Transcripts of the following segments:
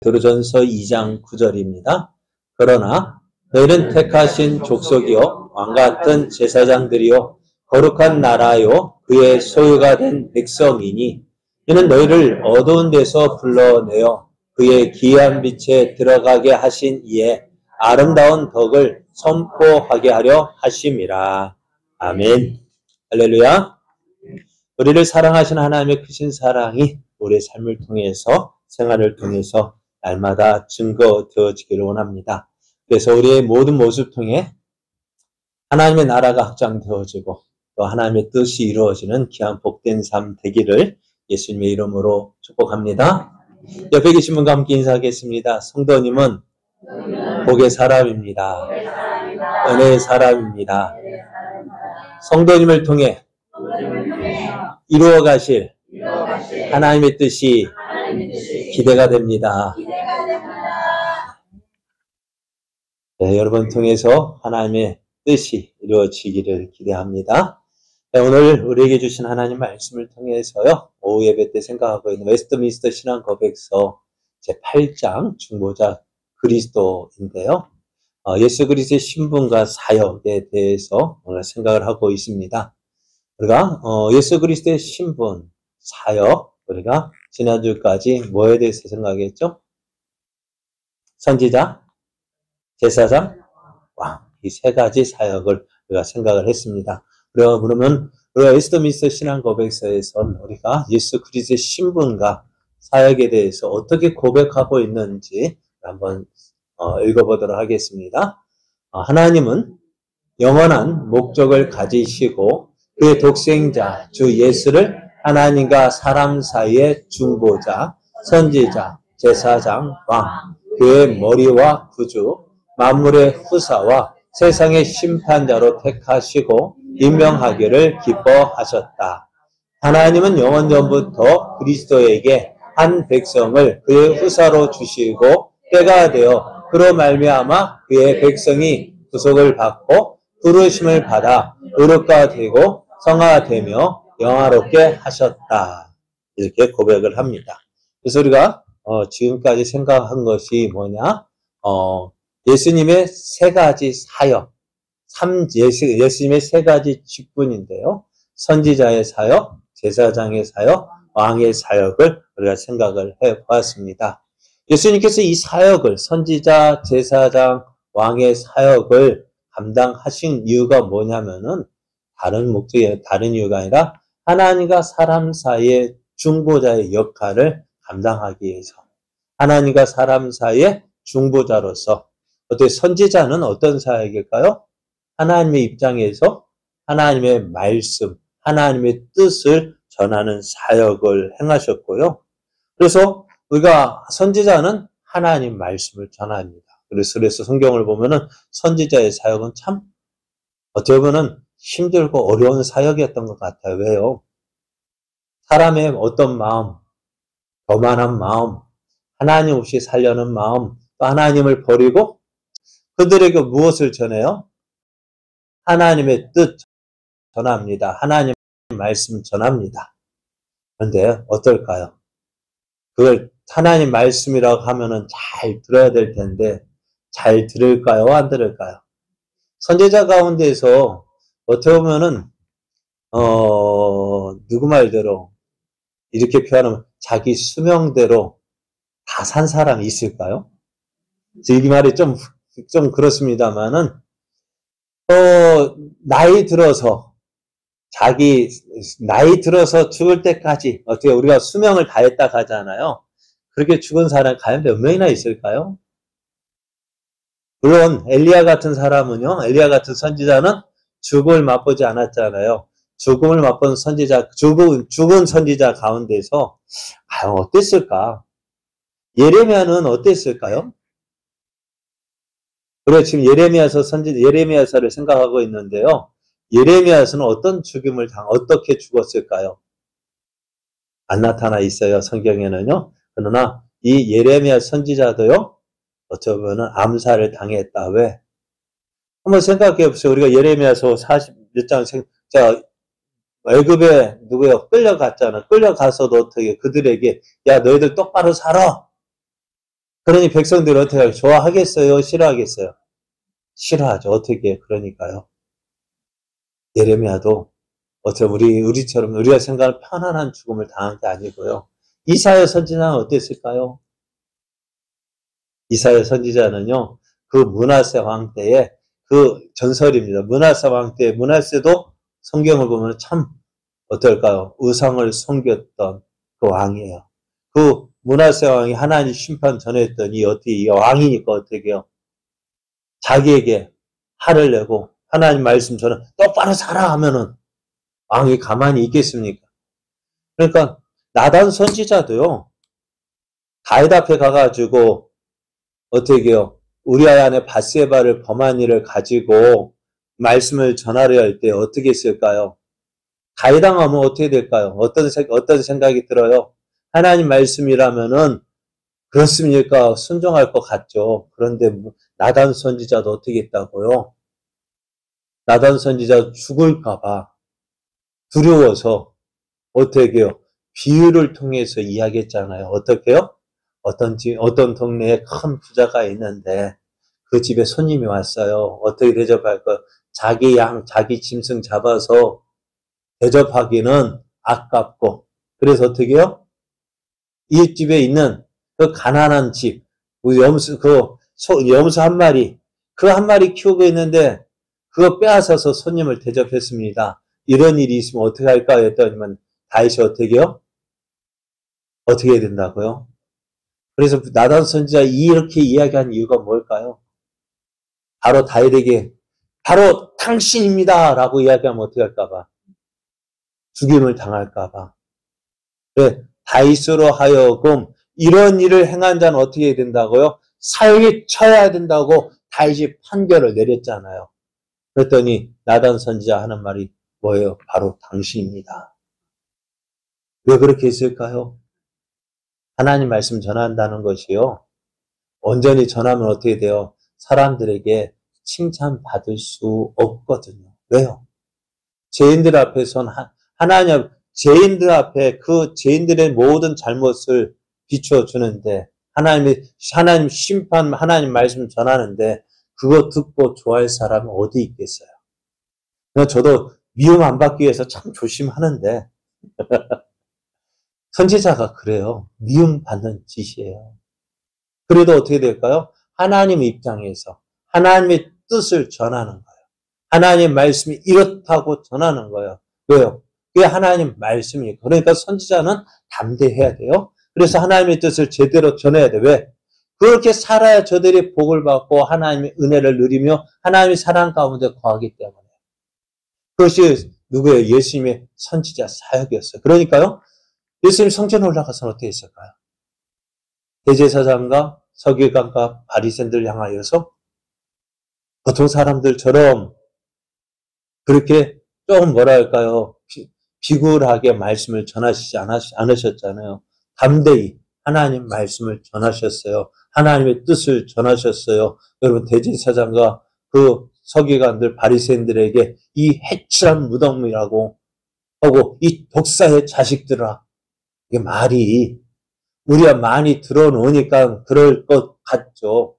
베드로전서 2장 9절입니다. 그러나 너희는 택하신 족속이요 왕같은 제사장들이요 거룩한 나라요 그의 소유가 된 백성이니 이는 너희를 어두운 데서 불러내어 그의 귀한 빛에 들어가게 하신 이에 아름다운 덕을 선포하게 하려 하심이라. 아멘. 할렐루야. 우리를 사랑하신 하나님의 크신 사랑이 우리의 삶을 통해서 생활을 통해서 날마다 증거되어지기를 원합니다. 그래서 우리의 모든 모습 통해 하나님의 나라가 확장되어지고 또 하나님의 뜻이 이루어지는 귀한 복된 삶 되기를 예수님의 이름으로 축복합니다. 옆에 계신 분과 함께 인사하겠습니다. 성도님은 복의 사람입니다. 은혜의 사람입니다. 성도님을 통해 이루어가실 하나님의 뜻이 기대가 됩니다. 네, 여러분 통해서 하나님의 뜻이 이루어지기를 기대합니다. 네, 오늘 우리에게 주신 하나님 말씀을 통해서요. 오후 예배 때 생각하고 있는 웨스트민스터 신앙 고백서 제8장 중보자 그리스도인데요. 예수 그리스도의 신분과 사역에 대해서 오늘 생각을 하고 있습니다. 우리가 예수 그리스도의 신분, 사역, 우리가 지난주까지 뭐에 대해서 생각했죠? 선지자, 제사장, 왕. 이 세 가지 사역을 우리가 생각을 했습니다. 그러면 우리가 웨스트민스터 신앙 고백서에선 우리가 예수 그리스도의 신분과 사역에 대해서 어떻게 고백하고 있는지 한번 읽어보도록 하겠습니다. 하나님은 영원한 목적을 가지시고 그의 독생자 주 예수를 하나님과 사람 사이의 중보자, 선지자, 제사장, 왕, 그의 머리와 구주, 만물의 후사와 세상의 심판자로 택하시고 임명하기를 기뻐하셨다. 하나님은 영원 전부터 그리스도에게 한 백성을 그의 후사로 주시고 때가 되어 그로 말미암아 그의 백성이 구속을 받고 부르심을 받아 의롭가 되고 성화되며 영화롭게 하셨다. 이렇게 고백을 합니다. 그래서 우리가 지금까지 생각한 것이 뭐냐? 예수님의 세 가지 사역, 예수님의 세 가지 직분인데요. 선지자의 사역, 제사장의 사역, 왕의 사역을 우리가 생각을 해보았습니다. 예수님께서 이 사역을, 선지자, 제사장, 왕의 사역을 감당하신 이유가 뭐냐면은 다른 이유가 아니라 하나님과 사람 사이의 중보자의 역할을 감당하기 위해서 하나님과 사람 사이의 중보자로서 어떻게 선지자는 어떤 사역일까요? 하나님의 입장에서 하나님의 말씀, 하나님의 뜻을 전하는 사역을 행하셨고요. 그래서 우리가 선지자는 하나님 말씀을 전합니다. 그래서 성경을 보면은 선지자의 사역은 참 어떻게 보면 힘들고 어려운 사역이었던 것 같아요. 왜요? 사람의 어떤 마음, 교만한 마음, 하나님 없이 살려는 마음, 또 하나님을 버리고 그들에게 무엇을 전해요? 하나님의 뜻 전합니다. 하나님의 말씀 전합니다. 그런데 어떨까요? 그걸 하나님 말씀이라고 하면은 잘 들어야 될 텐데 잘 들을까요? 안 들을까요? 선지자 가운데서 어떻게 보면은 누구 말대로 이렇게 표현하면 자기 수명대로 다 산 사람이 있을까요? 이 말이 좀 그렇습니다만은 나이 들어서 죽을 때까지 어떻게 우리가 수명을 다했다 하잖아요. 그렇게 죽은 사람이 과연 몇 명이나 있을까요? 물론 엘리야 같은 사람은요, 엘리야 같은 선지자는 죽음을 맛보지 않았잖아요. 죽음을 맛본 선지자, 죽은 선지자 가운데서 어땠을까? 예레미야는 어땠을까요? 우리가 지금 예레미야서를 생각하고 있는데요. 예레미야서는 어떤 죽임을 어떻게 죽었을까요? 안 나타나 있어요, 성경에는요. 그러나 이 예레미야 선지자도요, 어쩌면 암살을 당했다. 왜? 한번 생각해 보세요. 우리가 예레미야서 40몇 장 애굽에 누구요? 끌려갔잖아. 끌려가서도 어떻게 그들에게 야 너희들 똑바로 살아. 그러니 백성들이 어떻게 하겠어요? 좋아하겠어요? 싫어하겠어요? 싫어하죠. 어떻게, 그러니까요. 예레미야도 어떻게 우리처럼 우리가 생각하는 편안한 죽음을 당한 게 아니고요. 이사야 선지자는 어땠을까요? 이사야 선지자는요, 그 므낫세 왕 때에 그 전설입니다. 므낫세 왕 때, 므낫세도 성경을 보면 참 어떨까요? 우상을 섬겼던 그 왕이에요. 그 므낫세 왕이 하나님 심판 전했더니 어떻게, 이 왕이니까 어떻게 해요? 자기에게 화를 내고 하나님 말씀 전해 똑바로 살아 하면은 왕이 가만히 있겠습니까? 그러니까 나단 선지자도요, 다윗 앞에 가가지고 어떻게 해요? 우리아 안에 밧세바를 범한 일을 가지고 말씀을 전하려 할 때 어떻게 했을까요? 가해당하면 어떻게 될까요? 어떤 생각이 들어요? 하나님 말씀이라면은 그렇습니까? 순종할 것 같죠. 그런데 나단 선지자도 어떻게 했다고요? 나단 선지자 죽을까봐 두려워서 어떻게 해요? 비유를 통해서 이야기했잖아요. 어떻게 해요? 어떤 동네에 큰 부자가 있는데 그 집에 손님이 왔어요. 어떻게 대접할까요? 자기 양, 자기 짐승 잡아서 대접하기는 아깝고, 그래서 어떻게 해요? 이 집에 있는 그 가난한 집, 염소 한 마리, 그 한 마리 키우고 있는데 그거 빼앗아서 손님을 대접했습니다. 이런 일이 있으면 어떻게 할까 했더니만 다윗이 어떻게 해요? 어떻게 해야 된다고요? 그래서 나단 선지자 이렇게 이야기한 이유가 뭘까요? 바로 다윗에게 바로 당신입니다 라고 이야기하면 어떻게 할까봐, 죽임을 당할까봐. 그래, 다윗으로 하여금 이런 일을 행한 자는 어떻게 해야 된다고요? 사형에 처해야 된다고 다윗이 판결을 내렸잖아요. 그랬더니 나단 선지자 하는 말이 뭐예요? 바로 당신입니다. 왜 그렇게 했을까요? 하나님 말씀 전한다는 것이요, 온전히 전하면 어떻게 돼요? 사람들에게 칭찬받을 수 없거든요. 왜요? 죄인들 앞에선 죄인들 앞에 그 죄인들의 모든 잘못을 비춰주는데, 하나님 심판, 하나님 말씀 전하는데, 그거 듣고 좋아할 사람은 어디 있겠어요? 저도 미움 안 받기 위해서 참 조심하는데, 선지자가 그래요. 미움 받는 짓이에요. 그래도 어떻게 될까요? 하나님 입장에서 하나님의 뜻을 전하는 거예요. 하나님 말씀이 이렇다고 전하는 거예요. 왜요? 그게 하나님 말씀이니까. 그러니까 선지자는 담대해야 돼요. 그래서 하나님의 뜻을 제대로 전해야 돼. 왜? 그렇게 살아야 저들이 복을 받고 하나님의 은혜를 누리며 하나님의 사랑 가운데 거하기 때문에. 그것이 누구예요? 예수님의 선지자 사역이었어요. 그러니까요, 예수님 성전에 올라가서는 어떻게 했을까요? 대제사장과 서기관과 바리새인들 향하여서 보통 사람들처럼 그렇게 조금 뭐랄까요, 비굴하게 말씀을 전하시지 않으셨잖아요. 담대히 하나님 말씀을 전하셨어요. 하나님의 뜻을 전하셨어요. 여러분, 대제사장과 그 서기관들 바리새인들에게 이 해칠한 무덤이라고 하고 이 독사의 자식들아, 이게 말이 우리가 많이 들어놓으니까 그럴 것 같죠.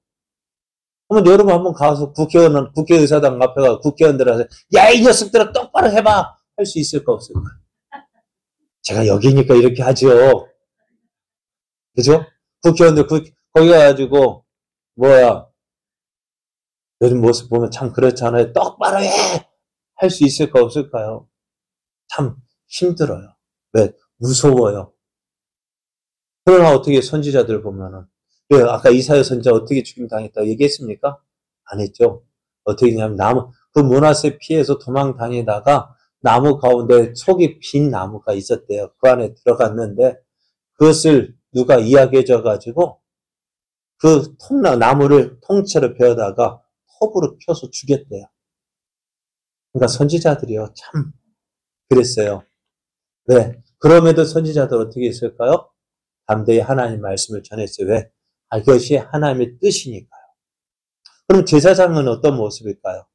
그러면 여러분 한번 가서 국회의사당 앞에 가서 국회의원들한테 야, 이 녀석들아 똑바로 해봐 할 수 있을까 없을까? 제가 여기니까 이렇게 하죠. 그죠? 국회의원들 거기 가가지고 뭐야, 요즘 모습 보면 참 그렇잖아요. 똑바로 해! 할 수 있을까 없을까요? 참 힘들어요. 왜? 무서워요. 그러나 어떻게 선지자들 보면은, 왜 아까 이사야 선지자 어떻게 죽임당했다고 얘기했습니까? 안 했죠. 어떻게 했냐면 그 므낫세 피해서 도망 다니다가 나무 가운데 속이 빈 나무가 있었대요. 그 안에 들어갔는데 그것을 누가 이야기해 줘 가지고 그 나무를 통째로 베어다가 톱으로 펴서 죽였대요. 그러니까 선지자들이요, 참 그랬어요. 왜? 그럼에도 선지자들 어떻게 했을까요? 담대히 하나님 말씀을 전했어요. 왜? 이것이 하나님의 뜻이니까요. 그럼 제사장은 어떤 모습일까요?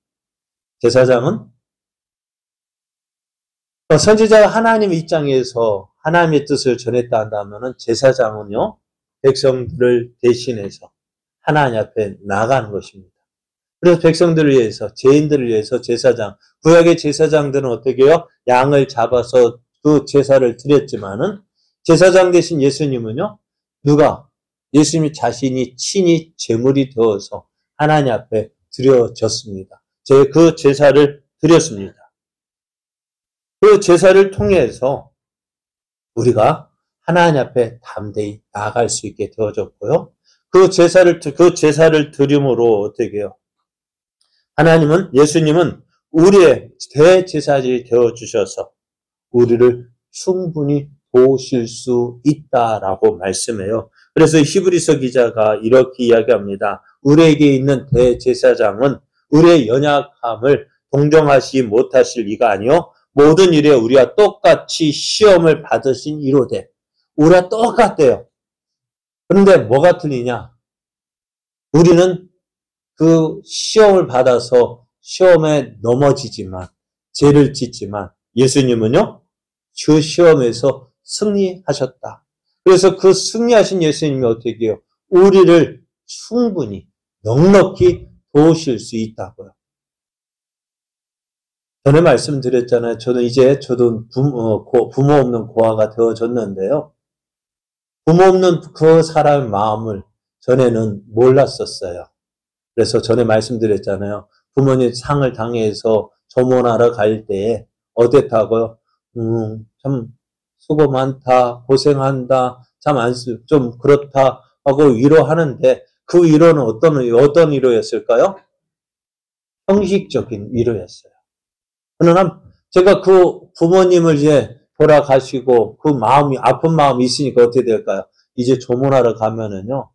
제사장은 선지자가 하나님 입장에서 하나님의 뜻을 전했다 한다면은 제사장은요, 백성들을 대신해서 하나님 앞에 나가는 것입니다. 그래서 백성들을 위해서, 죄인들을 위해서 제사장, 구약의 제사장들은 어떻게 해요? 양을 잡아서 그 제사를 드렸지만은 제사장 대신 예수님은요, 누가? 예수님이 자신이 친히 제물이 되어서 하나님 앞에 드려졌습니다. 그 제사를 드렸습니다. 그 제사를 통해서 우리가 하나님 앞에 담대히 나아갈 수 있게 되어졌고요. 그 제사를 드림으로 어떻게 해요? 예수님은 우리의 대제사장이 되어주셔서 우리를 충분히 도우실 수 있다라고 말씀해요. 그래서 히브리서 기자가 이렇게 이야기합니다. 우리에게 있는 대제사장은 우리의 연약함을 동정하시 못하실 이가 아니요 모든 일에 우리와 똑같이 시험을 받으신 이로되 우리와 똑같대요. 그런데 뭐가 틀리냐? 우리는 그 시험을 받아서 시험에 넘어지지만 죄를 짓지만 예수님은요 그 시험에서 승리하셨다. 그래서 그 승리하신 예수님이 어떻게 해요? 우리를 충분히 넉넉히 도우실 수 있다고요. 전에 말씀드렸잖아요. 저도 부모 없는 고아가 되어졌는데요. 부모 없는 그 사람의 마음을 전에는 몰랐었어요. 그래서 전에 말씀드렸잖아요. 부모님 상을 당해서 조문하러 갈 때에 어땠다고요? 참 수고 많다, 고생한다, 좀 그렇다 하고 위로하는데 그 위로는 어떤 위로였을까요? 형식적인 위로였어요. 그러나 제가 그 부모님을 이제 돌아가시고 그 마음이, 아픈 마음이 있으니까 어떻게 될까요? 이제 조문하러 가면은요,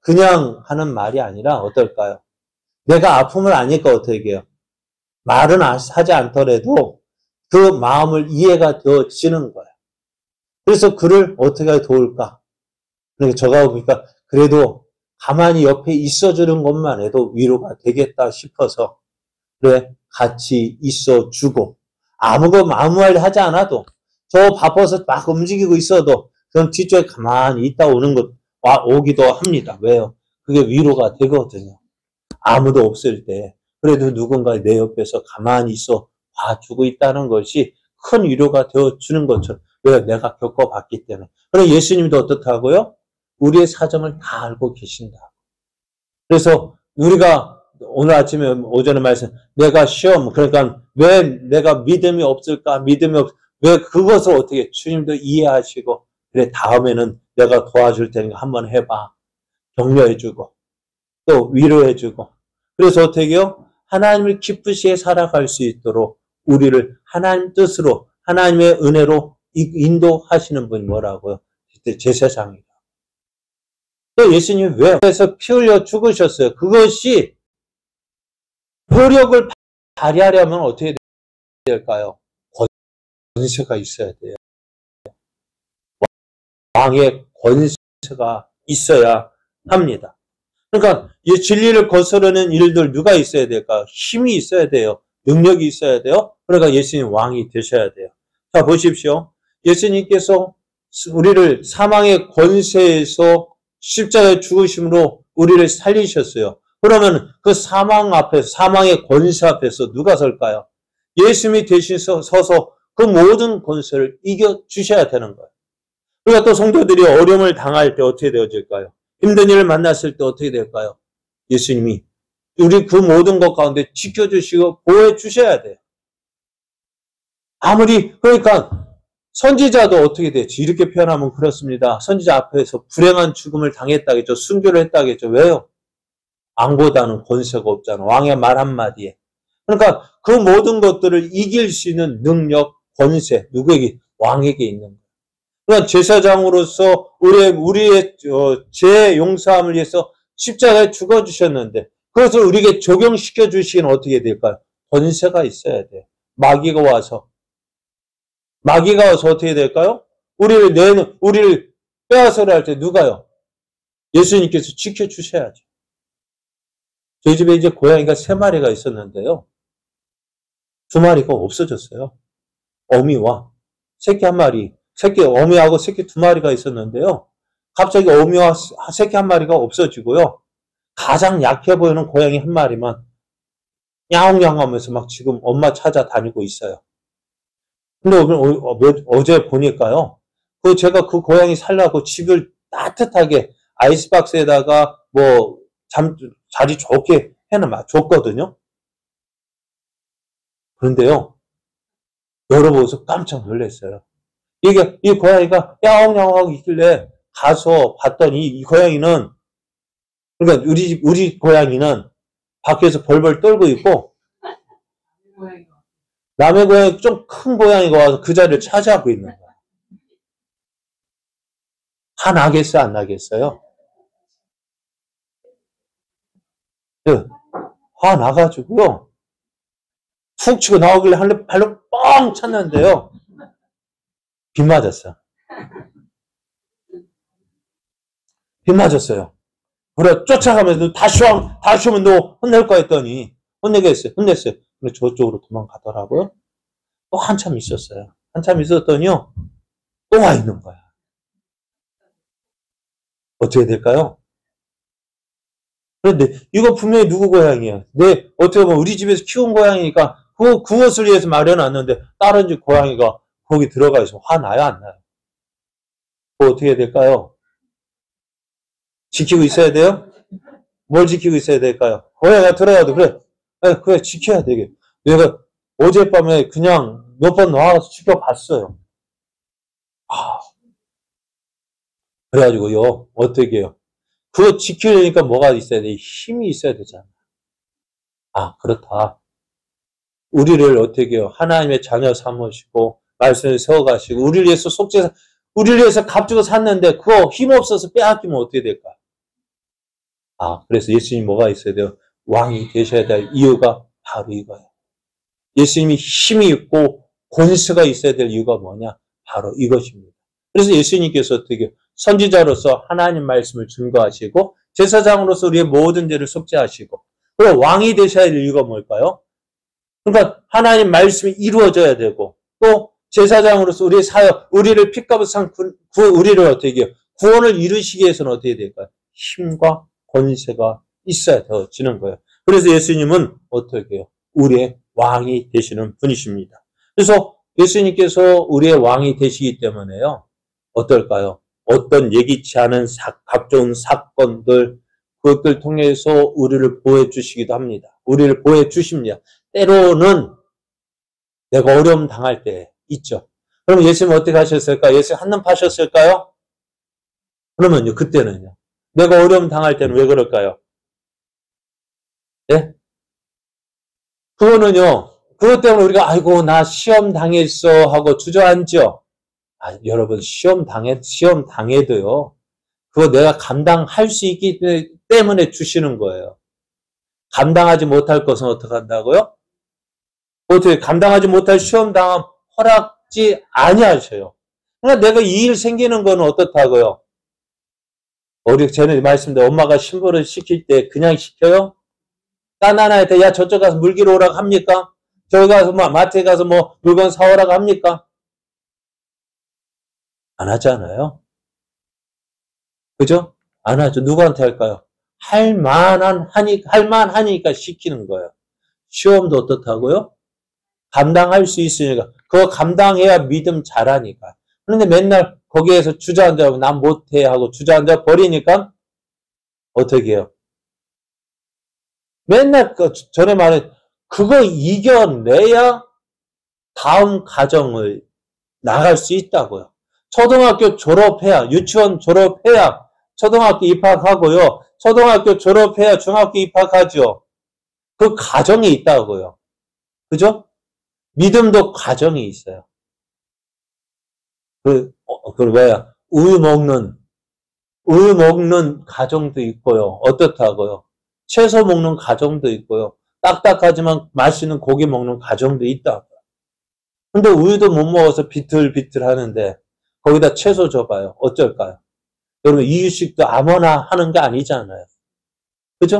그냥 하는 말이 아니라 어떨까요? 내가 아픔을 아니까 어떻게 해요? 말은 하지 않더라도 그 마음을 이해가 되어지는 거예요. 그래서 그를 어떻게 도울까? 그러니까 저가 보니까 그래도 가만히 옆에 있어주는 것만 해도 위로가 되겠다 싶어서 그래 같이 있어주고 아무 말 하지 않아도 저 바빠서 막 움직이고 있어도 그럼 뒤쪽에 가만히 있다 오기도 합니다. 왜요? 그게 위로가 되거든요. 아무도 없을 때 그래도 누군가 내 옆에서 가만히 있어 봐주고 있다는 것이 큰 위로가 되어주는 것처럼 왜 내가 겪어봤기 때문에. 그래 예수님도 어떻다고요? 우리의 사정을 다 알고 계신다. 그래서 우리가 오늘 아침에 오전에 말씀 내가 시험 그러니까 왜 내가 믿음이 없을까 왜 그것을 어떻게 주님도 이해하시고 그래 다음에는 내가 도와줄 테니까 한번 해봐. 격려해주고 또 위로해주고 그래서 어떻게 해요? 하나님을 기쁘시게 살아갈 수 있도록 우리를 하나님 뜻으로 하나님의 은혜로 인도하시는 분이 뭐라고요? 제사장이다. 또 예수님이 왜 그래서 피 흘려 죽으셨어요? 그것이 효력을 발휘하려면 어떻게 될까요? 권세가 있어야 돼요. 왕의 권세가 있어야 합니다. 그러니까 이 진리를 거스르는 일들 누가 있어야 될까요? 힘이 있어야 돼요. 능력이 있어야 돼요. 그러니까 예수님 왕이 되셔야 돼요. 자 보십시오. 예수님께서 우리를 사망의 권세에서 십자가에 죽으심으로 우리를 살리셨어요. 그러면 그 사망의 권세 앞에서 누가 설까요? 예수님이 대신 서서 그 모든 권세를 이겨주셔야 되는 거예요. 우리가 또 성도들이 어려움을 당할 때 어떻게 되어질까요? 힘든 일을 만났을 때 어떻게 될까요? 예수님이 우리 그 모든 것 가운데 지켜주시고 보호해 주셔야 돼요. 그러니까 선지자도 어떻게 되지? 이렇게 표현하면 그렇습니다. 선지자 앞에서 불행한 죽음을 당했다겠죠. 순교를 했다겠죠. 왜요? 왕보다는 권세가 없잖아. 왕의 말 한마디에. 그러니까 그 모든 것들을 이길 수 있는 능력, 권세, 누구에게? 왕에게 있는 거예요. 그러니까 제사장으로서 우리의 죄 용서함을 위해서 십자가에 죽어주셨는데 그것을 우리에게 적용시켜 주시기는 어떻게 될까요? 권세가 있어야 돼요. 마귀가 와서 어떻게 될까요? 우리를 빼앗으려 할 때 누가요? 예수님께서 지켜주셔야죠. 저희 집에 이제 고양이가 3마리가 있었는데요. 2마리가 없어졌어요. 어미와 새끼 1마리, 어미하고 새끼 2마리가 있었는데요. 갑자기 어미와 새끼 한 마리가 없어지고요. 가장 약해 보이는 고양이 한 마리만 야옹야옹 하면서 막 지금 엄마 찾아다니고 있어요. 근데 어제 보니까요. 제가 그 고양이 살려고 집을 따뜻하게 아이스박스에다가 뭐 자리 좋게 줬거든요. 그런데요. 열어보고서 깜짝 놀랐어요. 이 고양이가 야옹야옹하고 있길래 가서 봤더니 이 고양이는, 그러니까 우리 고양이는 밖에서 벌벌 떨고 있고, 남의 고양이 좀 큰 고양이가 와서 그 자리를 차지하고 있는 거야. 화 나겠어요? 안 나겠어요? 네. 화 나가지고요. 툭 치고 나오길래 발로 뻥 찼는데요. 빗 맞았어. 빗 맞았어요. 그래, 쫓아가면서 다시 오면 너 혼낼 거 했더니, 혼냈어요. 근데 저쪽으로 도망가더라고요. 또 한참 있었어요. 한참 있었더니요, 또 와 있는 거야. 어떻게 될까요? 그런데 이거 분명히 누구 고양이야. 어떻게 보면 우리 집에서 키운 고양이니까 그것을 위해서 마련해놨는데 다른 집 고양이가 거기 들어가 있으면 화나요, 안 나요? 그거 어떻게 될까요? 지키고 있어야 돼요? 뭘 지키고 있어야 될까요? 고양이가 들어가도 그래, 지켜야 되게. 내가 어젯밤에 그냥 몇 번 나와서 지켜봤어요. 그래가지고요, 어떻게 해요? 그거 지키려니까 뭐가 있어야 돼? 힘이 있어야 되잖아. 그렇다. 우리를 어떻게 해요? 하나님의 자녀 삼으시고, 말씀을 세워가시고, 우리를 위해서 값주고 샀는데, 그거 힘없어서 빼앗기면 어떻게 될까? 그래서 예수님 뭐가 있어야 돼요? 왕이 되셔야 될 이유가 바로 이거예요. 예수님이 힘이 있고, 권세가 있어야 될 이유가 뭐냐? 바로 이것입니다. 그래서 예수님께서 어떻게 선지자로서 하나님 말씀을 증거하시고, 제사장으로서 우리의 모든 죄를 속죄하시고, 그리고 왕이 되셔야 될 이유가 뭘까요? 그러니까 하나님 말씀이 이루어져야 되고, 또 제사장으로서 우리의 사역, 우리를 핏값을 산 우리를 어떻게 해요? 구원을 이루시기 위해서는 어떻게 될까요? 힘과 권세가 있어야 되어지는 거예요. 그래서 예수님은 어떻게 해요? 우리의 왕이 되시는 분이십니다. 그래서 예수님께서 우리의 왕이 되시기 때문에요. 어떨까요? 어떤 예기치 않은 각종 사건들, 그것들 통해서 우리를 보호해 주시기도 합니다. 우리를 보호해 주십니다. 때로는 내가 어려움 당할 때 있죠. 그럼 예수님 어떻게 하셨을까요? 예수님 한눈 파셨을까요? 그러면요, 그때는요. 내가 어려움 당할 때는 왜 그럴까요? 예? 그거는요, 그것 때문에 우리가, 아이고, 나 시험 당했어 하고 주저앉죠? 여러분, 시험 당해도요, 그거 내가 감당할 수 있기 때문에 주시는 거예요. 감당하지 못할 것은 어떻게 한다고요? 어떻게 감당하지 못할 시험 당함 허락지 아니하셔요. 그러니까 내가 이 일 생기는 거는 어떻다고요? 우리 전에 말씀드린 엄마가 신부를 시킬 때 그냥 시켜요? 딴 하나한테 야 저쪽 가서 물기로 오라고 합니까? 저기 가서 마트에 가서 물건 사오라고 합니까? 안 하잖아요. 그죠? 안 하죠. 누구한테 할까요? 할만하니까 시키는 거예요. 시험도 어떻다고요? 감당할 수 있으니까. 그거 감당해야 믿음 잘하니까. 그런데 맨날 거기에서 주저앉아, 난 못해 하고 주저앉아 버리니까 어떻게 해요? 맨날 전에 말한 그거 이겨내야 다음 과정을 나갈 수 있다고요. 초등학교 졸업해야, 유치원 졸업해야 초등학교 입학하고요. 초등학교 졸업해야 중학교 입학하죠. 그 과정이 있다고요. 그죠? 믿음도 과정이 있어요. 뭐야? 우유 먹는 과정도 있고요. 어떻다고요? 채소 먹는 과정도 있고요. 딱딱하지만 맛있는 고기 먹는 과정도 있다고요. 근데 우유도 못 먹어서 비틀비틀 하는데 거기다 채소 줘봐요. 어쩔까요? 여러분 이유식도 아무나 하는 게 아니잖아요. 그죠?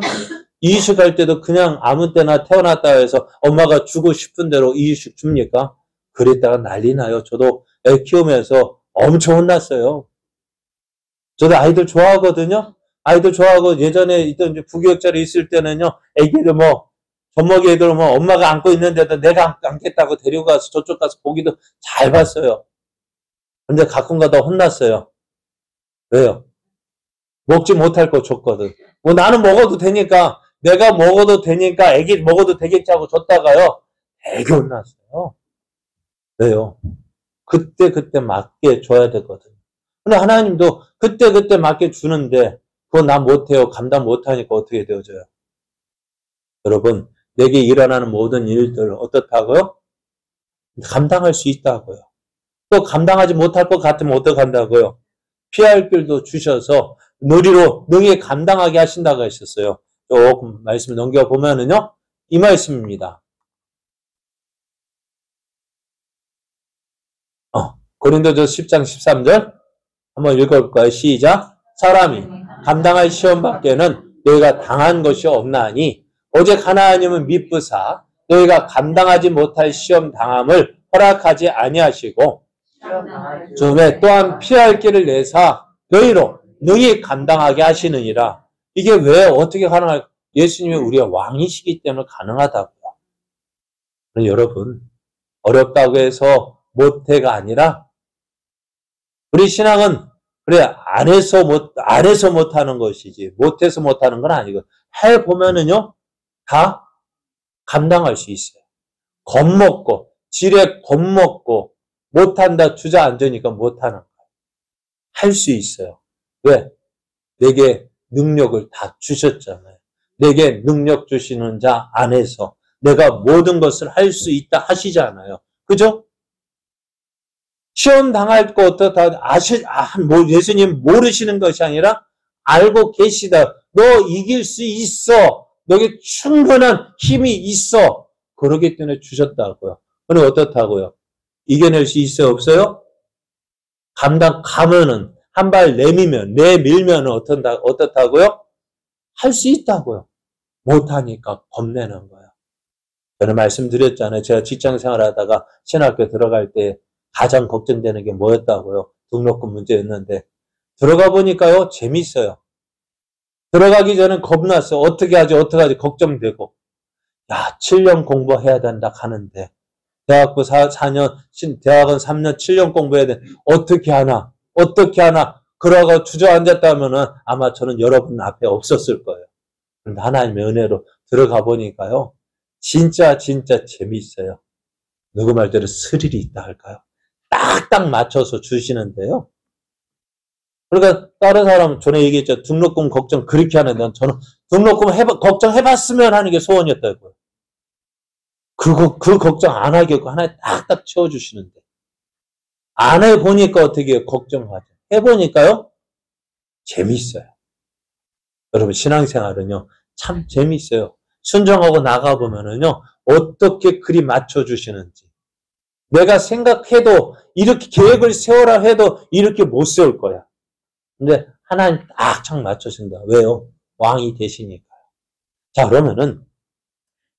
이유식 할 때도 그냥 아무 때나 태어났다 해서 엄마가 주고 싶은 대로 이유식 줍니까? 그랬다가 난리 나요. 저도 애 키우면서 엄청 혼났어요. 저도 아이들 좋아하거든요. 아이들 좋아하고 예전에 있던 이제 부교육자로 있을 때는요. 애기들 뭐 젖먹이 애들 뭐 엄마가 안고 있는데도 내가 안겠다고 데리고 가서 저쪽 가서 보기도 잘 봤어요. 근데 가끔 가다 혼났어요. 왜요? 먹지 못할 거 줬거든. 뭐 나는 먹어도 되니까 내가 먹어도 되니까 애기 먹어도 되겠지 하고 줬다가요. 되게 혼났어요. 왜요? 그때 맞게 줘야 되거든요. 근데 하나님도 그때 맞게 주는데 그거 나 못해요. 감당 못하니까 어떻게 되어져요? 여러분 내게 일어나는 모든 일들 어떻다고요? 감당할 수 있다고요. 또 감당하지 못할 것 같으면 어떡한다고요? 피할 길도 주셔서 누리로 능히 감당하게 하신다고 하셨어요. 조금 말씀을 넘겨보면은요. 이 말씀입니다. 고린도전서 10장 13절 한번 읽어볼까요? 시작. 사람이 감당할 시험 밖에는 너희가 당한 것이 없나니 오직 하나님은 미쁘사 너희가 감당하지 못할 시험 당함을 허락하지 아니하시고 좀 또한 피할 길을 내사 너희로 능히 감당하게 하시느니라. 이게 왜 어떻게 가능할까? 예수님이 우리의 왕이시기 때문에 가능하다고요. 여러분 어렵다고 해서 못해가 아니라 우리 신앙은 그래 안 해서 못하는 것이지 못해서 못하는 건 아니고 해보면은요 다 감당할 수 있어요. 겁먹고 지레 겁먹고 못한다 주저앉으니까 못하는 거예요. 할 수 있어요. 왜? 내게 능력을 다 주셨잖아요. 내게 능력 주시는 자 안에서 내가 모든 것을 할 수 있다 하시잖아요. 그죠? 시험 당할 거 어떻다 예수님 모르시는 것이 아니라 알고 계시다. 너 이길 수 있어. 너에게 충분한 힘이 있어. 그러기 때문에 주셨다고요. 그럼 어떻다고요? 이겨낼 수 있어요? 없어요? 가면은 한 발 내밀면 어떻다고요? 할 수 있다고요. 못하니까 겁내는 거예요. 저는 말씀드렸잖아요. 제가 직장 생활하다가 신학교 들어갈 때 가장 걱정되는 게 뭐였다고요? 등록금 문제였는데 들어가 보니까요. 재밌어요. 들어가기 전엔 겁났어. 어떻게 하지 걱정되고 야 7년 공부해야 된다 하는데 대학은 3년 7년 공부해야 돼. 어떻게 하나 그러고 주저앉았다면은 아마 저는 여러분 앞에 없었을 거예요. 그런데 하나님의 은혜로 들어가 보니까요. 진짜 재미있어요. 누구 말대로 스릴이 있다 할까요? 딱딱 맞춰서 주시는데요. 그러니까 다른 사람은 전에 얘기했죠. 등록금 걱정 그렇게 하는데 저는 등록금 걱정해봤으면 하는 게 소원이었다고요. 그 걱정 안 하겠고 하나에 딱딱 채워주시는데 안 해보니까 어떻게 해요? 걱정하죠. 해보니까요. 재밌어요. 여러분 신앙생활은요. 참 재밌어요. 순종하고 나가보면은요. 어떻게 그리 맞춰주시는지 내가 생각해도 이렇게 계획을 세워라 해도 이렇게 못 세울 거야. 근데 하나님 딱착 맞춰준다. 왜요? 왕이 되시니까요. 자 그러면은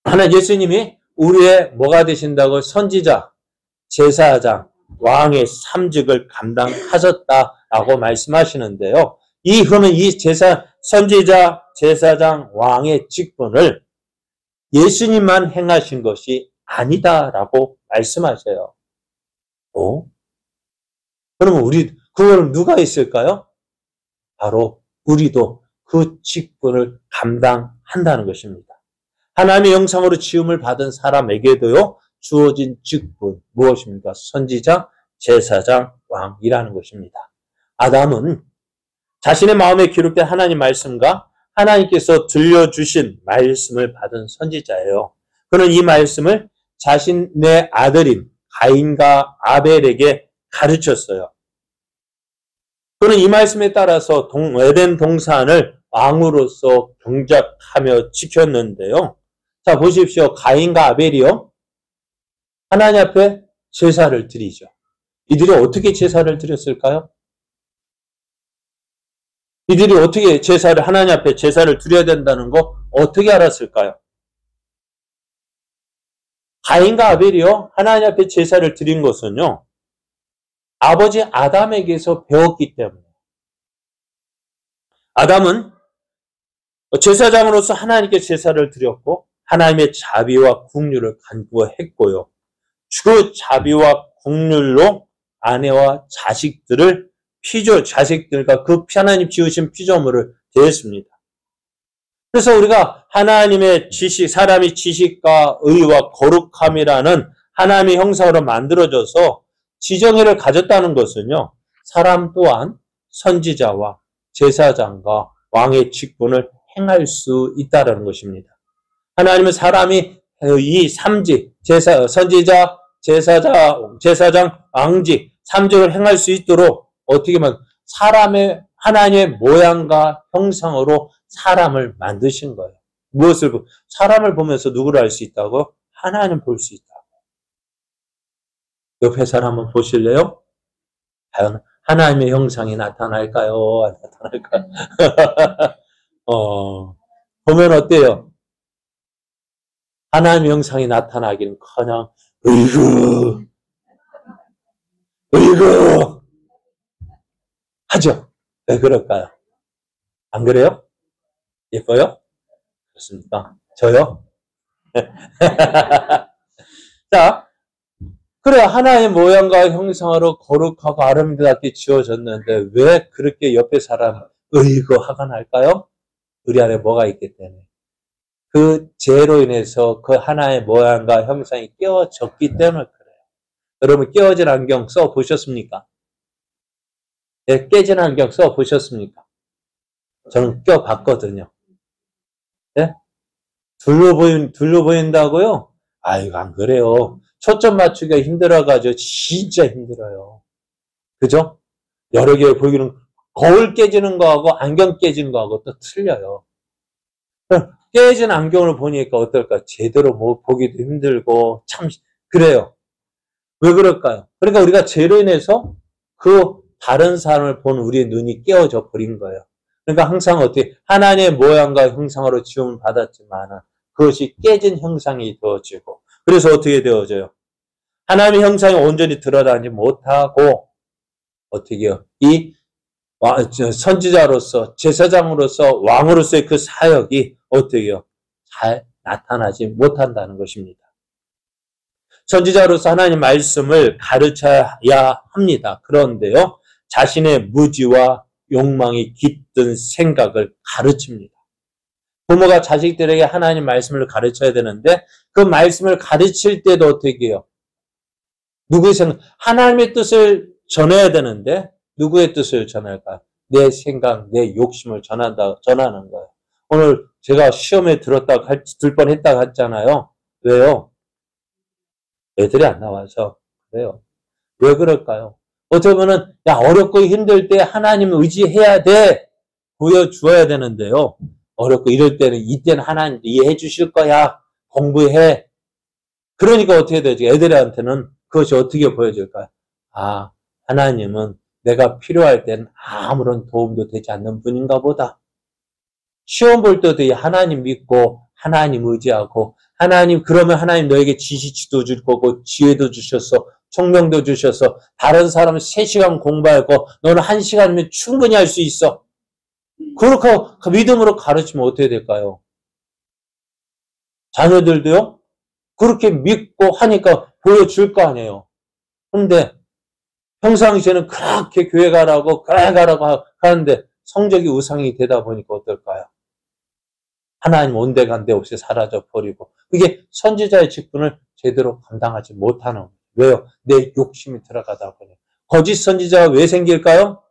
하나님 예수님이 우리의 뭐가 되신다고? 선지자, 제사장, 왕의 삼직을 감당하셨다라고 말씀하시는데요. 그러면 이 선지자, 제사장, 왕의 직분을 예수님만 행하신 것이 아니다라고 말씀하세요. 그러면 그걸 누가 있을까요? 바로 우리도 그 직분을 감당한다는 것입니다. 하나님의 형상으로 지음을 받은 사람에게도요, 주어진 직분, 무엇입니까? 선지자, 제사장, 왕이라는 것입니다. 아담은 자신의 마음에 기록된 하나님 말씀과 하나님께서 들려주신 말씀을 받은 선지자예요. 그는 이 말씀을 자신의 아들인 가인과 아벨에게 가르쳤어요. 그는 이 말씀에 따라서 에덴 동산을 왕으로서 경작하며 지켰는데요. 자, 보십시오. 가인과 아벨이요. 하나님 앞에 제사를 드리죠. 이들이 어떻게 제사를 드렸을까요? 이들이 어떻게 하나님 앞에 제사를 드려야 된다는 거 어떻게 알았을까요? 가인과 아벨이요. 하나님 앞에 제사를 드린 것은요. 아버지 아담에게서 배웠기 때문에 아담은 제사장으로서 하나님께 제사를 드렸고 하나님의 자비와 긍휼을 간구했고요. 그 자비와 긍휼로 아내와 자식들을 자식들과 그 하나님 지으신 피조물을 대했습니다. 그래서 우리가 하나님의 사람이 지식과 의와 거룩함이라는 하나님의 형상으로 만들어져서 지정의를 가졌다는 것은요, 사람 또한 선지자와 제사장과 왕의 직분을 행할 수 있다는 것입니다. 하나님은 사람이 이 삼직, 선지자, 제사장, 왕직, 삼직을 행할 수 있도록 어떻게 보면 하나님의 모양과 형상으로 사람을 만드신 거예요. 사람을 보면서 누구를 알 수 있다고? 하나님 볼 수 있다고. 옆에 사람 한번 보실래요? 과연 하나님의 형상이 나타날까요? 안 나타날까요? 보면 어때요? 하나님의 형상이 나타나기는커녕 으이구 하죠. 왜 그럴까요? 안 그래요? 예뻐요? 그렇습니까? 저요? 자, 그래 하나의 모양과 형상으로 거룩하고 아름답게 지어졌는데 왜 그렇게 옆에 사람 으이구 화가 날까요? 우리 안에 뭐가 있기 때문에. 그 죄로 인해서 그 하나의 모양과 형상이 깨어졌기 때문에 그래요. 여러분 깨어진 안경 써보셨습니까? 네, 깨진 안경 써보셨습니까? 저는 껴봤거든요. 네? 둘로 보인다고요? 아이고 안 그래요. 초점 맞추기가 힘들어가지고 진짜 힘들어요. 그죠? 여러 개 보기는 거울 깨지는 거하고 안경 깨지는 거하고 또 틀려요. 깨진 안경을 보니까 어떨까? 제대로 보기도 힘들고 참 그래요. 왜 그럴까요? 그러니까 우리가 죄로 인해서 그 다른 사람을 보는 우리의 눈이 깨어져 버린 거예요. 그러니까 항상 어떻게 하나님의 모양과 형상으로 지음을 받았지만 그것이 깨진 형상이 되어지고 그래서 어떻게 되어져요? 하나님의 형상이 온전히 드러나지 못하고 어떻게 해요? 이 선지자로서 제사장으로서 왕으로서의 그 사역이 어떻게 해요? 잘 나타나지 못한다는 것입니다. 선지자로서 하나님 말씀을 가르쳐야 합니다. 그런데요, 자신의 무지와 욕망이 깃든 생각을 가르칩니다. 부모가 자식들에게 하나님 말씀을 가르쳐야 되는데 그 말씀을 가르칠 때도 어떻게 해요? 누구의 생각? 하나님의 뜻을 전해야 되는데 누구의 뜻을 전할까? 내 생각, 내 욕심을 전하는 거예요. 오늘 제가 시험에 들 뻔했다고 했잖아요. 왜요? 애들이 안 나와서 그래요. 왜 그럴까요? 어떻게 보면 어렵고 힘들 때 하나님 의지해야 돼. 보여주어야 되는데요. 어렵고 이럴 때는 이때는 하나님 이해해 주실 거야. 공부해. 그러니까 어떻게 되죠? 애들한테는 그것이 어떻게 보여질까요? 아, 하나님은 내가 필요할 때는 아무런 도움도 되지 않는 분인가 보다. 시험 볼 때도 하나님 믿고 하나님 의지하고 하나님 그러면 하나님 너에게 지식도 줄 거고 지혜도 주셔서 총명도 주셔서 다른 사람은 3시간 공부하고 너는 1시간이면 충분히 할 수 있어. 그렇게 믿음으로 가르치면 어떻게 될까요? 자녀들도요. 그렇게 믿고 하니까 보여줄 거 아니에요. 그런데 평상시에는 그렇게 교회 가라고 하는데 성적이 우상이 되다 보니까 어떨까요? 하나님 온데간데 없이 사라져버리고 그게 선지자의 직분을 제대로 감당하지 못하는 거예요. 왜요? 내 욕심이 들어가다 보니. 거짓 선지자가 왜 생길까요?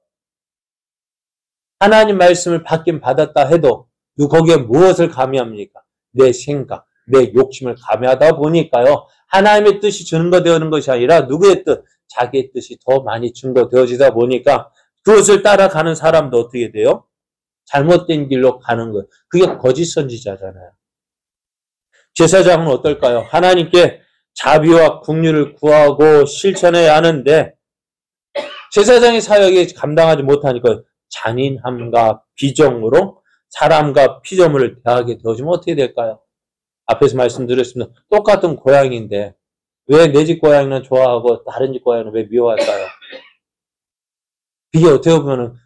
하나님 말씀을 받긴 받았다 해도 거기에 무엇을 가미합니까? 내 생각, 내 욕심을 가미하다 보니까요. 하나님의 뜻이 증거되는 것이 아니라 누구의 뜻? 자기의 뜻이 더 많이 증거되어지다 보니까 그것을 따라가는 사람도 어떻게 돼요? 잘못된 길로 가는 거예요. 그게 거짓 선지자잖아요. 제사장은 어떨까요? 하나님께 자비와 긍휼을 구하고 실천해야 하는데 제사장의 사역에 감당하지 못하니까 잔인함과 비정으로 사람과 피조물을 대하게 되어지면 어떻게 될까요? 앞에서 말씀드렸습니다. 똑같은 고양이인데 왜 내 집 고양이는 좋아하고 다른 집 고양이는 왜 미워할까요? 이게 어떻게 보면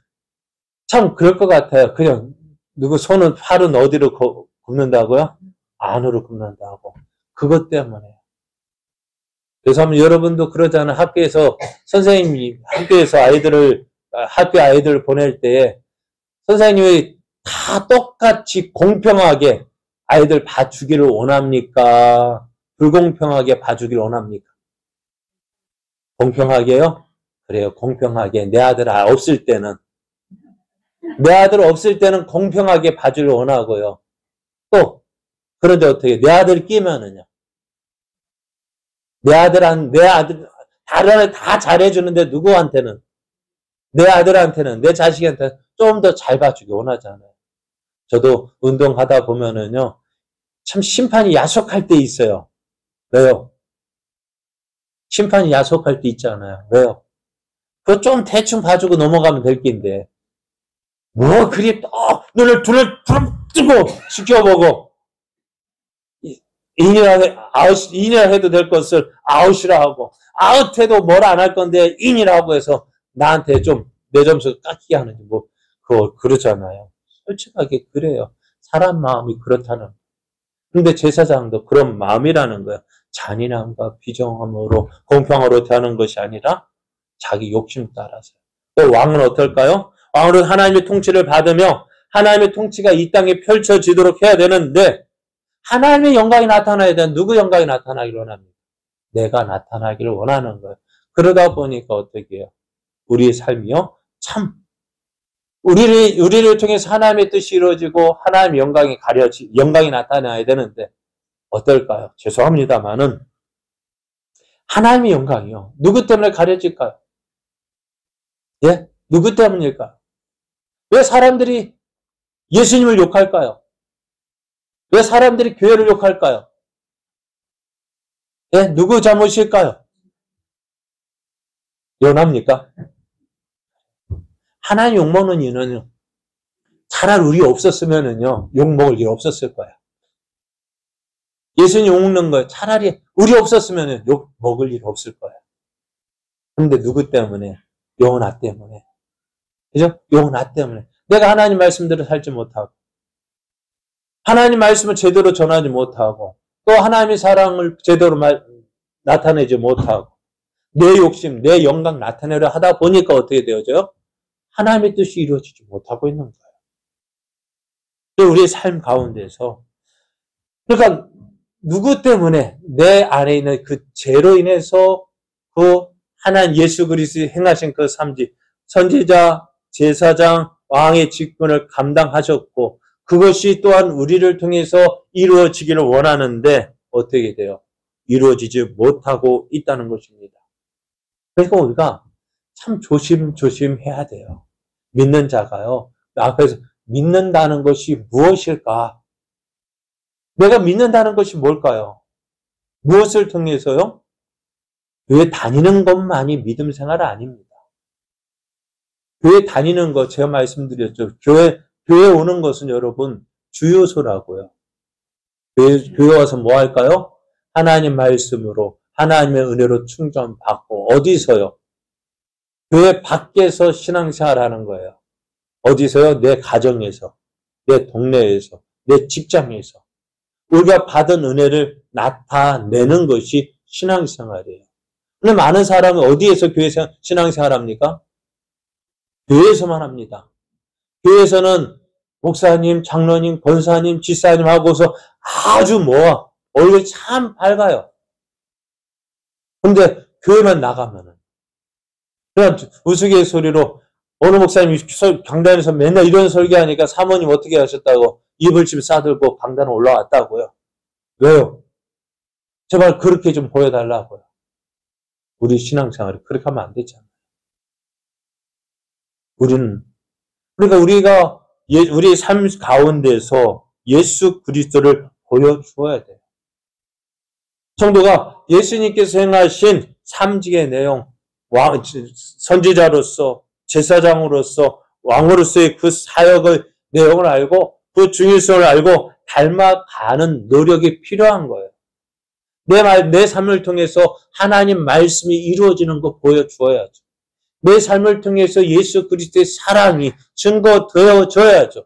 참 그럴 것 같아요. 그냥 누구 팔은 어디로 굽는다고요? 안으로 굽는다고. 그것 때문에. 그래서 한번 여러분도 그러잖아요. 학교에서 선생님이 학교 아이들을 보낼 때에 선생님이 다 똑같이 공평하게 아이들 봐주기를 원합니까? 불공평하게 봐주기를 원합니까? 공평하게요? 그래요. 공평하게. 내 아들 없을 때는 공평하게 봐주기를 원하고요. 또 그런데 어떻게 내 아들 끼면은요. 다른 애 다 잘해주는데 누구한테는 내 아들한테는 내 자식한테 좀 더 잘 봐주기 원하잖아요. 저도 운동하다 보면은요. 참 심판이 야속할 때 있어요. 왜요? 심판이 야속할 때 있잖아요. 왜요? 그거 좀 대충 봐주고 넘어가면 될 낀데 뭐 그리 눈을 뜨고 지켜보고 인이라 해도 될 것을 아웃이라 하고 아웃해도 뭐라 안 할 건데 인이라고 해서 나한테 좀 내 점수 깎이게 하는지 뭐 그거 그러잖아요. 솔직하게 그래요. 사람 마음이 그렇다는. 근데 제사장도 그런 마음이라는 거야. 잔인함과 비정함으로 공평으로 대하는 것이 아니라 자기 욕심 따라서. 또 왕은 어떨까요? 왕은 하나님의 통치를 받으며 하나님의 통치가 이 땅에 펼쳐지도록 해야 되는데 하나님의 영광이 나타나야 되는 누구 영광이 나타나기를 원합니다. 내가 나타나기를 원하는 거예요. 그러다 보니까 어떻게 해요? 우리의 삶이요? 참 우리를 통해서 하나님의 뜻이 이루어지고 하나님의 영광이 나타나야 되는데 어떨까요? 죄송합니다만은 하나님의 영광이요. 누구 때문에 가려질까요? 예? 누구 때문일까요? 왜 사람들이 예수님을 욕할까요? 왜 사람들이 교회를 욕할까요? 예? 누구 잘못일까요? 연합니까? 하나님 욕먹는 이유는 차라리 우리 없었으면은요, 욕먹을 일 없었을 거야. 예수님 욕먹는 거예요. 차라리 우리 없었으면 욕먹을 일 없을 거야. 근데 누구 때문에? 요나 때문에. 그죠? 요나 때문에. 내가 하나님 말씀대로 살지 못하고, 하나님 말씀을 제대로 전하지 못하고, 또 하나님의 사랑을 제대로 나타내지 못하고, 내 욕심, 내 영광 나타내려 하다 보니까 어떻게 되어져요? 하나님의 뜻이 이루어지지 못하고 있는 거예요. 우리의 삶 가운데서. 그러니까, 누구 때문에 내 안에 있는 그 죄로 인해서 그 하나님 예수 그리스도의 행하신 그 삶지, 선지자, 제사장, 왕의 직분을 감당하셨고, 그것이 또한 우리를 통해서 이루어지기를 원하는데, 어떻게 돼요? 이루어지지 못하고 있다는 것입니다. 그러니까 우리가 참 조심해야 돼요. 믿는 자가요. 앞에서 믿는다는 것이 무엇일까? 내가 믿는다는 것이 뭘까요? 무엇을 통해서요? 교회 다니는 것만이 믿음 생활 아닙니다. 교회 다니는 것, 제가 말씀드렸죠. 교회 오는 것은 여러분, 주요소라고요. 교회 와서 뭐 할까요? 하나님 말씀으로, 하나님의 은혜로 충전받고, 어디서요? 교회 밖에서 신앙생활 하는 거예요. 어디서요? 내 가정에서, 내 동네에서, 내 직장에서. 우리가 받은 은혜를 나타내는 것이 신앙생활이에요. 근데 많은 사람은 어디에서 신앙생활 합니까? 교회에서만 합니다. 교회에서는 목사님, 장로님, 권사님, 지사님 하고서 아주 얼굴이 참 밝아요. 근데 교회만 나가면은 그냥 우스갯소리로 어느 목사님이 강단에서 맨날 이런 설교하니까 사모님 어떻게 하셨다고 이불집 싸들고 강단에 올라왔다고요. 왜요? 제발 그렇게 좀 보여달라고요. 우리 신앙생활이 그렇게 하면 안 되잖아요. 그러니까 우리가 우리의 삶 가운데서 예수 그리스도를 보여주어야 돼요. 성도가 예수님께서 행하신 삼직의 내용, 선지자로서, 제사장으로서, 왕으로서의 그 사역의 내용을 알고 그 중요성을 알고 닮아가는 노력이 필요한 거예요. 내 삶을 통해서 하나님 말씀이 이루어지는 거 보여주어야죠. 내 삶을 통해서 예수 그리스도의 사랑이 증거되어져야죠.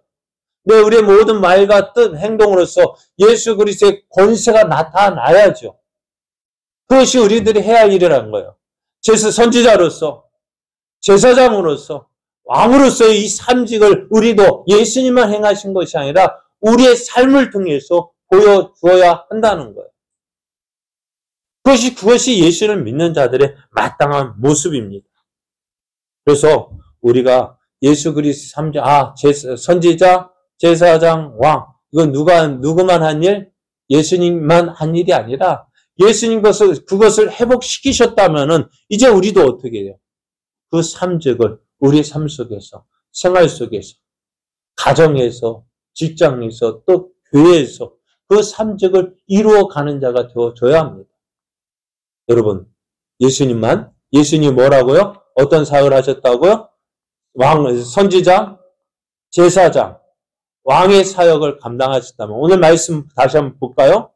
우리의 모든 말과 뜻, 행동으로서 예수 그리스도의 권세가 나타나야죠. 그것이 우리들이 해야 할 일이라는 거예요. 선지자로서, 제사장으로서, 왕으로서의 이 삼직을 우리도 예수님만 행하신 것이 아니라 우리의 삶을 통해서 보여주어야 한다는 거예요. 그것이 예수를 믿는 자들의 마땅한 모습입니다. 그래서 우리가 예수 그리스도 삼직, 선지자, 제사장, 왕, 이건 누구만 한 일? 예수님만 한 일이 아니라 예수님 그것을 회복시키셨다면은 이제 우리도 어떻게 해요? 그 삼직을 우리의 삶 속에서, 생활 속에서, 가정에서, 직장에서, 또 교회에서 그 삼직을 이루어가는 자가 되어줘야 합니다. 여러분, 예수님이 뭐라고요? 어떤 사역을 하셨다고요? 선지자, 제사장, 왕의 사역을 감당하셨다면 오늘 말씀 다시 한번 볼까요?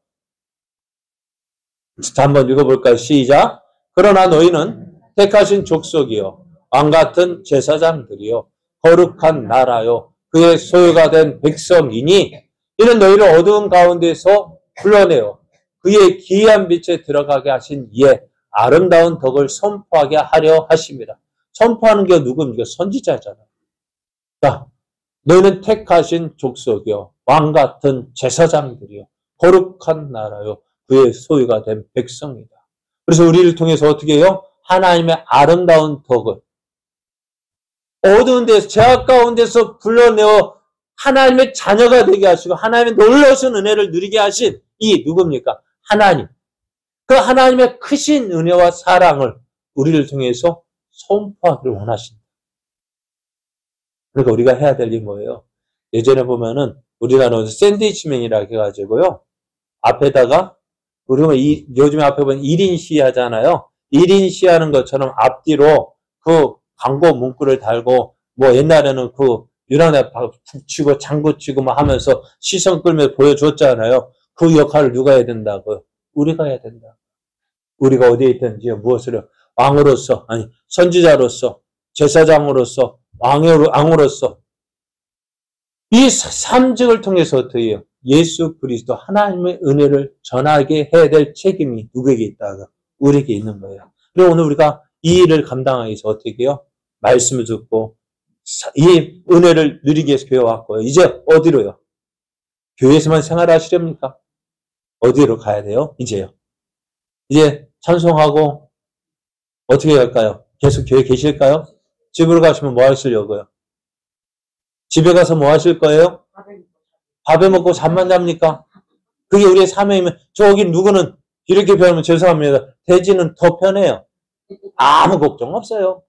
한번 읽어볼까요? 시작. 그러나 너희는 택하신 족속이요 왕같은 제사장들이요 거룩한 나라요 그의 소유가 된 백성이니 이는 너희를 어두운 가운데서 불러내어 그의 기이한 빛에 들어가게 하신 이에 아름다운 덕을 선포하게 하려 하심이라. 선포하는 게 누굽니까? 선지자잖아요. 자, 너희는 택하신 족속이요 왕같은 제사장들이요 거룩한 나라요 그의 소유가 된 백성이다. 그래서 우리를 통해서 어떻게 해요? 하나님의 아름다운 덕을 어두운 데서 죄악 가운데서 불러내어 하나님의 자녀가 되게 하시고 하나님의 놀라우신 은혜를 누리게 하신 이 누굽니까? 하나님. 그 하나님의 크신 은혜와 사랑을 우리를 통해서 선포하기를 원하십니다. 그러니까 우리가 해야 될 일이 뭐예요? 예전에 보면은 우리나라는 샌드위치맨이라 해가지고요. 앞에다가 요즘에 앞에 보면 1인 시하잖아요. 1인 시하는 것처럼 앞뒤로 그 광고 문구를 달고 옛날에는 유난히 북치고 장구치고 하면서 시선 끌며 보여줬잖아요. 그 역할을 누가 해야 된다고요? 우리가 해야 된다. 우리가 어디에 있든지 무엇을 왕으로서 선지자로서 제사장으로서 왕으로서 이 삼직을 통해서 어떻게 해요? 예수 그리스도 하나님의 은혜를 전하게 해야 될 책임이 누구에게 있다가 우리에게 있는 거예요. 그리고 오늘 우리가 이 일을 감당하기 위해서 어떻게 해요? 말씀을 듣고 이 은혜를 누리기 위해서 교회 왔고요. 이제 어디로요? 교회에서만 생활하시렵니까? 어디로 가야 돼요? 이제요. 이제 찬송하고 어떻게 할까요? 계속 교회에 계실까요? 집으로 가시면 뭐 하시려고요? 집에 가서 뭐 하실 거예요? 밥에 먹고 잠만 잡니까? 그게 우리의 사명이면 저기 누구는 이렇게 표현하면 죄송합니다. 돼지는 더 편해요. 아무 걱정 없어요.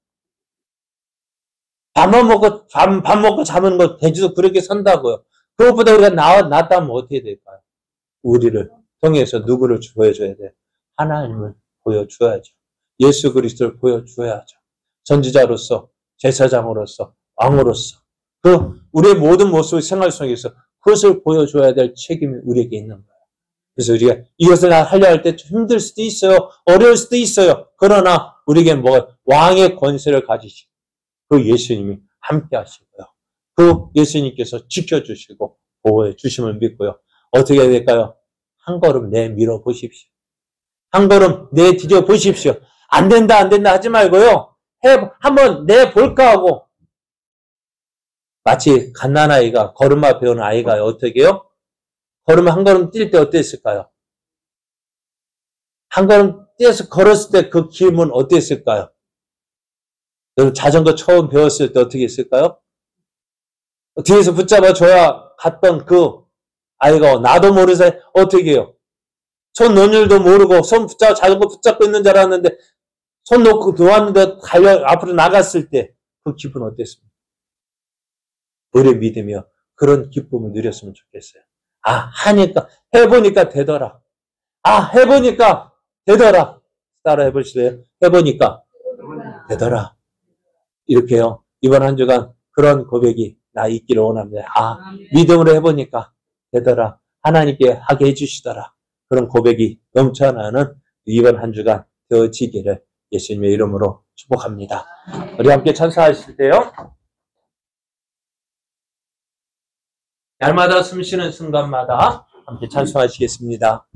밥 먹고 자는 거 돼지도 그렇게 산다고요. 그것보다 우리가 낫다면 어떻게 될까요? 우리를 통해서 누구를 보여줘야 돼요? 하나님을 보여줘야죠. 예수 그리스도를 보여줘야죠. 선지자로서, 제사장으로서, 왕으로서 우리의 모든 모습의 생활 속에서 그것을 보여줘야 될 책임이 우리에게 있는 거예요. 그래서 우리가 이것을 하려 할 때 좀 힘들 수도 있어요. 어려울 수도 있어요. 그러나 우리에게 왕의 권세를 가지시고 그 예수님이 함께 하시고요. 그 예수님께서 지켜주시고 보호해 주심을 믿고요. 어떻게 해야 될까요? 한 걸음 내밀어 보십시오. 한 걸음 내디뎌 보십시오. 안 된다 하지 말고요. 한번 내볼까 하고 마치 갓난아이가 걸음마 배우는 아이가 어떻게 해요? 한 걸음 뛸 때 어땠을까요? 한 걸음 뛰어서 걸었을 때 그 기분은 어땠을까요? 여러분 자전거 처음 배웠을 때 어떻게 했을까요? 뒤에서 붙잡아줘야 갔던 그 아이가 나도 모르는 사이 어떻게 해요? 손 놓은 줄도 모르고 자전거 붙잡고 있는 줄 알았는데 손 놓고 놓았는데 앞으로 나갔을 때 그 기분 어땠습니까? 우리의 믿으며 그런 기쁨을 누렸으면 좋겠어요. 해보니까 되더라. 해보니까 되더라. 따라 해보실래요? 해보니까 되더라. 이렇게요. 이번 한 주간 그런 고백이 나 있기를 원합니다. 믿음으로 해보니까 되더라. 하나님께 하게 해주시더라. 그런 고백이 넘쳐나는 이번 한 주간 되어지기를 예수님의 이름으로 축복합니다. 우리 함께 찬송하실 때요. 날마다 숨쉬는 순간마다 함께 찬송하시겠습니다.